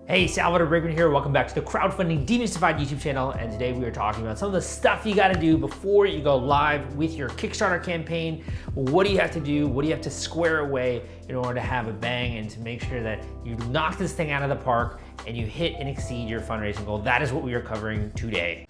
Hey, Salvador Briggman here. Welcome back to the Crowdfunding Demystified YouTube channel. And today we are talking about some of the stuff you gotta do before you go live with your Kickstarter campaign. What do you have to do? What do you have to square away in order to have a bang and to make sure that you knock this thing out of the park and you hit and exceed your fundraising goal? That is what we are covering today.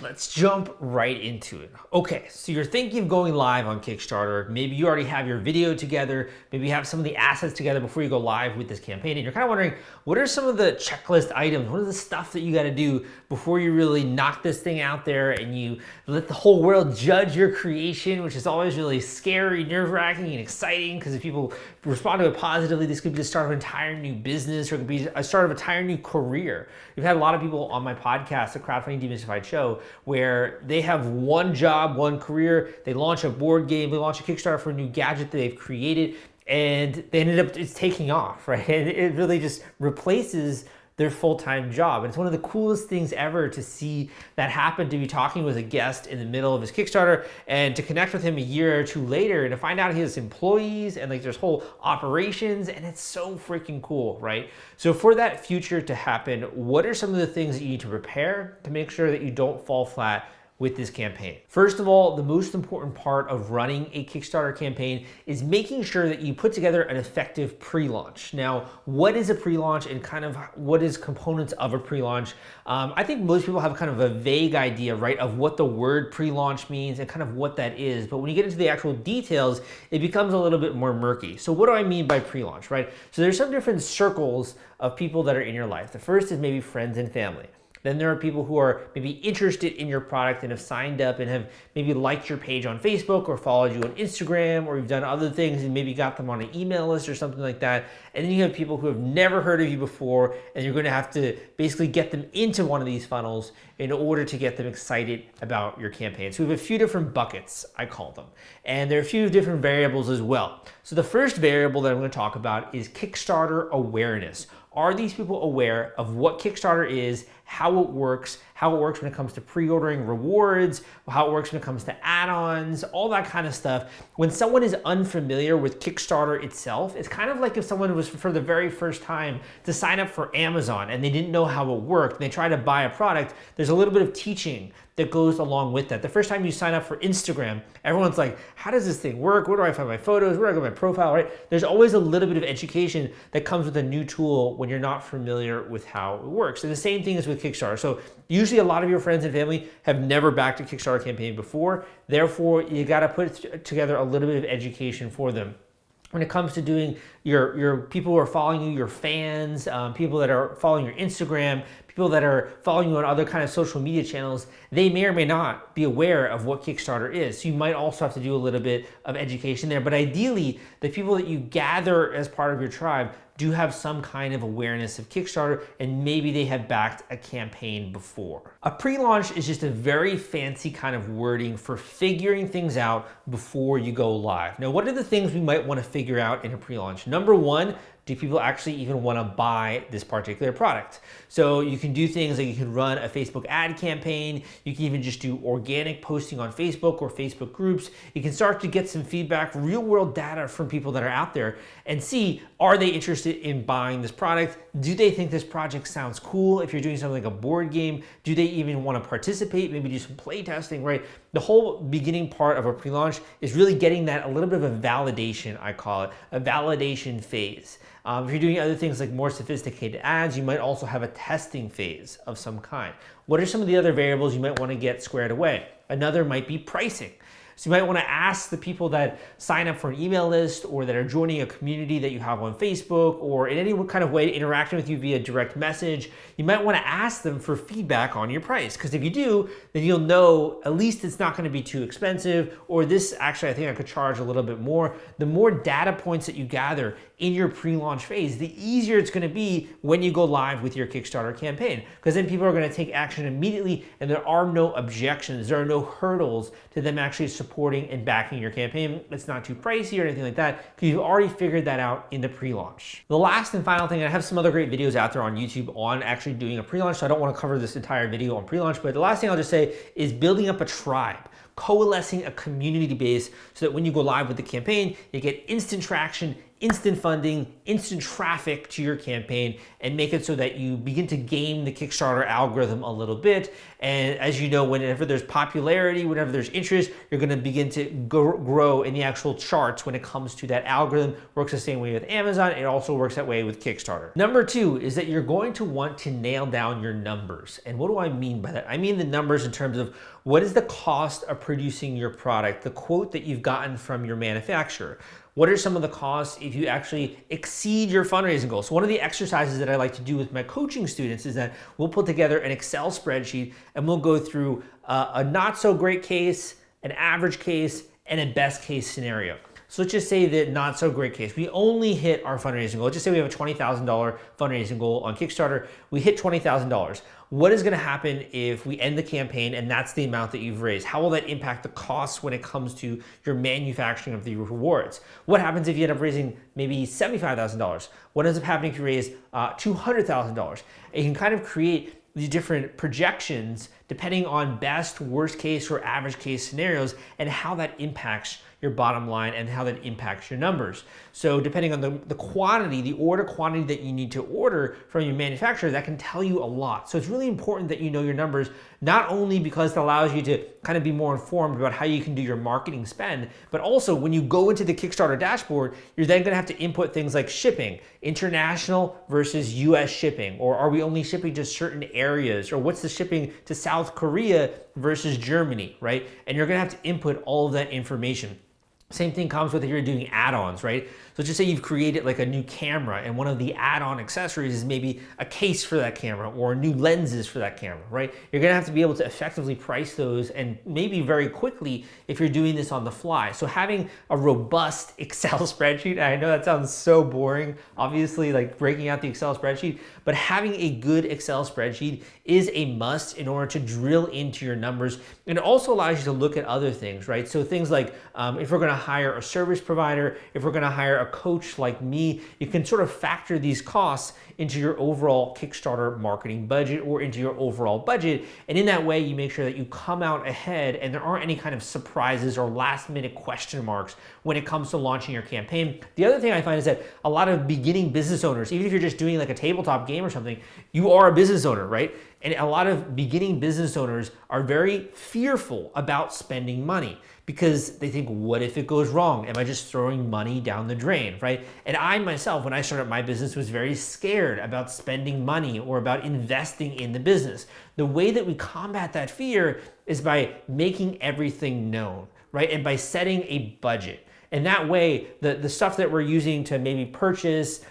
Let's jump right into it. Okay, so you're thinking of going live on Kickstarter. Maybe you already have your video together. Maybe you have some of the assets together before you go live with this campaign. And you're kind of wondering, what are some of the checklist items? What are the stuff that you got to do before you really knock this thing out there and you let the whole world judge your creation, which is always really scary, nerve-wracking, and exciting, because if people respond to it positively, this could be the start of an entire new business, or it could be a start of an entire new career. We've had a lot of people on my podcast, the Crowdfunding Demystified Show, where they have one job, one career, they launch a board game, they launch a Kickstarter for a new gadget that they've created, and they ended up it's taking off, right? And it really just replaces their full-time job. And it's one of the coolest things ever to see that happen, to be talking with a guest in the middle of his Kickstarter and to connect with him a year or two later and to find out he has employees and like there's whole operations, and it's so freaking cool, right? So for that future to happen, what are some of the things that you need to prepare to make sure that you don't fall flat with this campaign? First of all, the most important part of running a Kickstarter campaign is making sure that you put together an effective pre-launch. Now, what is a pre-launch and kind of what is components of a pre-launch? I think most people have kind of a vague idea, right, of what the word pre-launch means and kind of what that is. But when you get into the actual details, it becomes a little bit more murky. So what do I mean by pre-launch, right? So there's some different circles of people that are in your life. The first is maybe friends and family. Then there are people who are maybe interested in your product and have signed up and have maybe liked your page on Facebook or followed you on Instagram, or you've done other things and maybe got them on an email list or something like that. And then you have people who have never heard of you before, and you're going to have to basically get them into one of these funnels in order to get them excited about your campaign. So we have a few different buckets, I call them. And there are a few different variables as well. So the first variable that I'm going to talk about is Kickstarter awareness. Are these people aware of what Kickstarter is, how it works when it comes to pre-ordering rewards, how it works when it comes to add-ons, all that kind of stuff? When someone is unfamiliar with Kickstarter itself, it's kind of like if someone was for the very first time to sign up for Amazon and they didn't know how it worked, and they try to buy a product, there's a little bit of teaching that goes along with that. The first time you sign up for Instagram, everyone's like, how does this thing work? Where do I find my photos? Where do I go my profile, right? There's always a little bit of education that comes with a new tool when you're not familiar with how it works. And the same thing is with Kickstarter. So usually a lot of your friends and family have never backed a Kickstarter campaign before. Therefore, you gotta put together a little bit of education for them. When it comes to doing your people who are following you, your fans, people that are following your Instagram, people that are following you on other kind of social media channels, they may or may not be aware of what Kickstarter is. So you might also have to do a little bit of education there. But ideally, the people that you gather as part of your tribe do have some kind of awareness of Kickstarter, and maybe they have backed a campaign before. A pre-launch is just a very fancy kind of wording for figuring things out before you go live. Now, what are the things we might want to figure out in a pre-launch? Number one, do people actually even want to buy this particular product? So you can do things like you can run a Facebook ad campaign. You can even just do organic posting on Facebook or Facebook groups. You can start to get some feedback, real world data from people that are out there, and see, are they interested in buying this product? Do they think this project sounds cool? If you're doing something like a board game, do they even want to participate? Maybe do some play testing, right? The whole beginning part of a pre-launch is really getting that a little bit of a validation, I call it, a validation phase. If you're doing other things like more sophisticated ads, you might also have a testing phase of some kind. What are some of the other variables you might want to get squared away? Another might be pricing. So you might want to ask the people that sign up for an email list or that are joining a community that you have on Facebook or in any kind of way interacting with you via direct message, you might want to ask them for feedback on your price. Because if you do, then you'll know at least it's not going to be too expensive, or this actually I think I could charge a little bit more. The more data points that you gather in your pre-launch phase, the easier it's going to be when you go live with your Kickstarter campaign, because then people are going to take action immediately and there are no objections, there are no hurdles to them actually supporting and backing your campaign. It's not too pricey or anything like that because you've already figured that out in the pre-launch. The last and final thing, and I have some other great videos out there on YouTube on actually doing a pre-launch, so I don't want to cover this entire video on pre-launch, but the last thing I'll just say is building up a tribe. coalescing a community base so that when you go live with the campaign, you get instant traction, instant funding, instant traffic to your campaign, and make it so that you begin to game the Kickstarter algorithm a little bit. And as you know, whenever there's popularity, whenever there's interest, you're gonna begin to grow in the actual charts when it comes to that algorithm. Works the same way with Amazon. It also works that way with Kickstarter. Number two is that you're going to want to nail down your numbers. And what do I mean by that? I mean the numbers in terms of what is the cost of producing your product, the quote that you've gotten from your manufacturer. What are some of the costs if you actually exceed your fundraising goals? So one of the exercises that I like to do with my coaching students is that we'll put together an Excel spreadsheet and we'll go through a not so great case, an average case, and a best case scenario. So let's just say that not so great case. We only hit our fundraising goal. Let's just say we have a $20,000 fundraising goal on Kickstarter. We hit $20,000. What is gonna happen if we end the campaign and that's the amount that you've raised? How will that impact the costs when it comes to your manufacturing of the rewards? What happens if you end up raising maybe $75,000? What ends up happening if you raise $200,000? You can kind of create these different projections depending on best, worst case, or average case scenarios and how that impacts your bottom line and how that impacts your numbers. So depending on the quantity, the order quantity that you need to order from your manufacturer, that can tell you a lot. So it's really important that you know your numbers, not only because it allows you to kind of be more informed about how you can do your marketing spend, but also when you go into the Kickstarter dashboard, you're then gonna have to input things like shipping, international versus US shipping, or are we only shipping to certain areas, or what's the shipping to South Korea versus Germany, right? And you're gonna have to input all of that information. Same thing comes with if you're doing add-ons, right? So just say you've created like a new camera and one of the add-on accessories is maybe a case for that camera or new lenses for that camera, right? You're gonna have to be able to effectively price those and maybe very quickly if you're doing this on the fly. So having a robust Excel spreadsheet, I know that sounds so boring, obviously like breaking out the Excel spreadsheet, but having a good Excel spreadsheet is a must in order to drill into your numbers. And it also allows you to look at other things, right? So things like if we're gonna hire a service provider, if we're gonna hire a coach like me, you can sort of factor these costs into your overall Kickstarter marketing budget or into your overall budget. And in that way, you make sure that you come out ahead and there aren't any kind of surprises or last minute question marks when it comes to launching your campaign. The other thing I find is that a lot of beginning business owners, even if you're just doing like a tabletop game or something, you are a business owner, right? And a lot of beginning business owners are very fearful about spending money because they think, what if it goes wrong? Am I just throwing money down the drain, right? And I myself, when I started my business, was very scared about spending money or about investing in the business. The way that we combat that fear is by making everything known, right? And by setting a budget. And that way, the stuff that we're using to maybe purchase,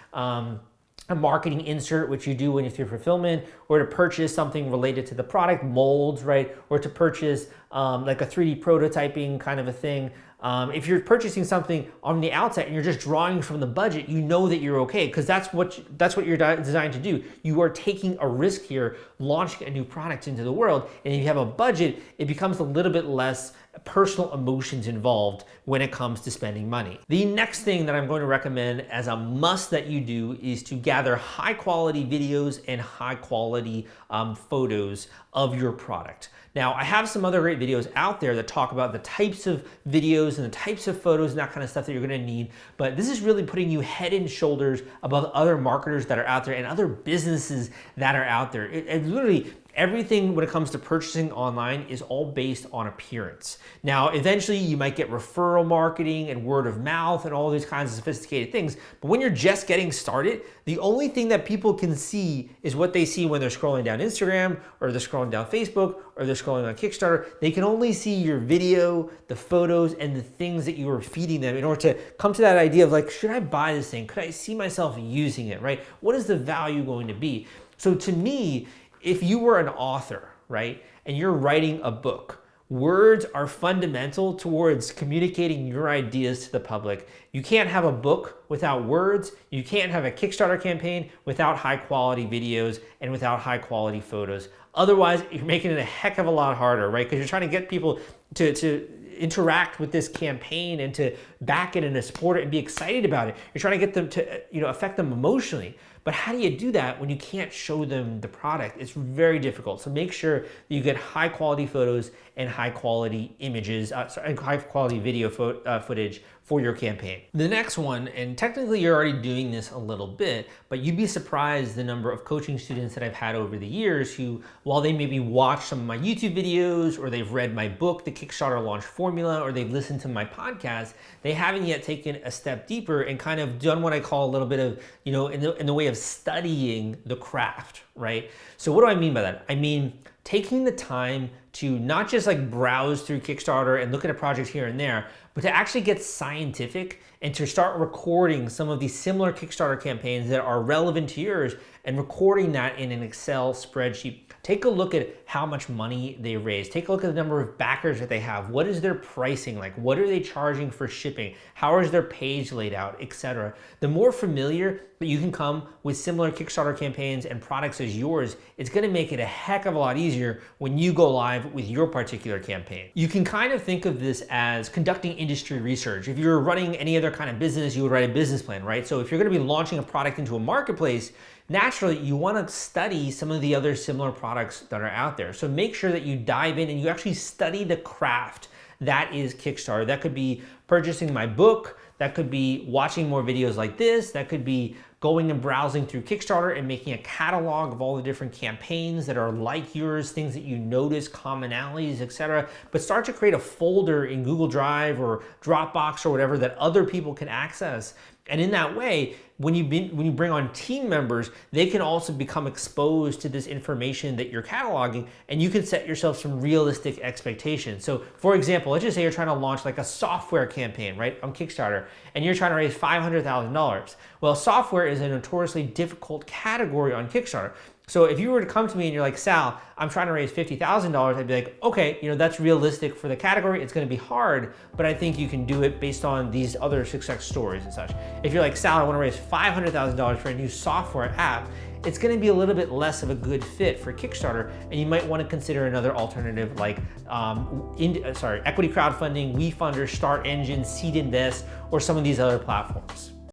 a marketing insert, which you do when you're through fulfillment, or to purchase something related to the product, molds, right? Or to purchase like a 3D prototyping kind of a thing. If you're purchasing something on the outset and you're just drawing from the budget, you know that you're okay because that's what you're designed to do. You are taking a risk here, launching a new product into the world, and if you have a budget, it becomes a little bit less personal emotions involved when it comes to spending money. The next thing that I'm going to recommend as a must that you do is to gather high quality videos and high quality photos of your product. Now, I have some other great videos out there that talk about the types of videos and the types of photos and that kind of stuff that you're gonna need, but this is really putting you head and shoulders above other marketers that are out there and other businesses that are out there. It literally, everything when it comes to purchasing online is all based on appearance. Now, eventually you might get referral marketing and word of mouth and all these kinds of sophisticated things, but when you're just getting started, the only thing that people can see is what they see when they're scrolling down Instagram or they're scrolling down Facebook or they're scrolling on Kickstarter. They can only see your video, the photos, and the things that you are feeding them in order to come to that idea of like, should I buy this thing? Could I see myself using it, right? What is the value going to be? So to me, if you were an author, right, and you're writing a book, words are fundamental towards communicating your ideas to the public. You can't have a book without words. You can't have a Kickstarter campaign without high quality videos and without high quality photos. Otherwise, you're making it a heck of a lot harder, right? Because you're trying to get people to interact with this campaign and to back it and to support it and be excited about it. You're trying to get them to, affect them emotionally. But how do you do that when you can't show them the product? It's very difficult. So make sure that you get high quality photos and high quality images, high quality video footage for your campaign. The next one, and technically you're already doing this a little bit, but you'd be surprised the number of coaching students that I've had over the years who, while they maybe watch some of my YouTube videos, or they've read my book, The Kickstarter Launch Formula, or they've listened to my podcast, they haven't yet taken a step deeper and kind of done what I call a little bit of, in the way of studying the craft, right? So what do I mean by that? I mean, taking the time to not just like browse through Kickstarter and look at a project here and there, but to actually get scientific and to start recording some of these similar Kickstarter campaigns that are relevant to yours and recording that in an Excel spreadsheet. Take a look at how much money they raised. Take a look at the number of backers that they have. What is their pricing like? What are they charging for shipping? How is their page laid out, etc. The more familiar that you can come with similar Kickstarter campaigns and products as yours, it's gonna make it a heck of a lot easier when you go live with your particular campaign. You can kind of think of this as conducting industry research. If you're running any other kind of business, you would write a business plan, right? So if you're gonna be launching a product into a marketplace, naturally, you want to study some of the other similar products that are out there. So make sure that you dive in and you actually study the craft that is Kickstarter. That could be purchasing my book. That could be watching more videos like this. That could be going and browsing through Kickstarter and making a catalog of all the different campaigns that are like yours, things that you notice, commonalities, etc. But start to create a folder in Google Drive or Dropbox or whatever that other people can access. And in that way, when you bring on team members, they can also become exposed to this information that you're cataloging, and you can set yourself some realistic expectations. So for example, let's just say you're trying to launch like a software campaign, right, on Kickstarter, and you're trying to raise $500,000. Well, software is a notoriously difficult category on Kickstarter. So if you were to come to me and you're like, Sal, I'm trying to raise $50,000, I'd be like, okay, that's realistic for the category. It's going to be hard, but I think you can do it based on these other success stories and such. If you're like, Sal, I want to raise $500,000 for a new software app, it's going to be a little bit less of a good fit for Kickstarter, and you might want to consider another alternative like equity crowdfunding, WeFunder, Start Engine, Seed Invest, or some of these other platforms.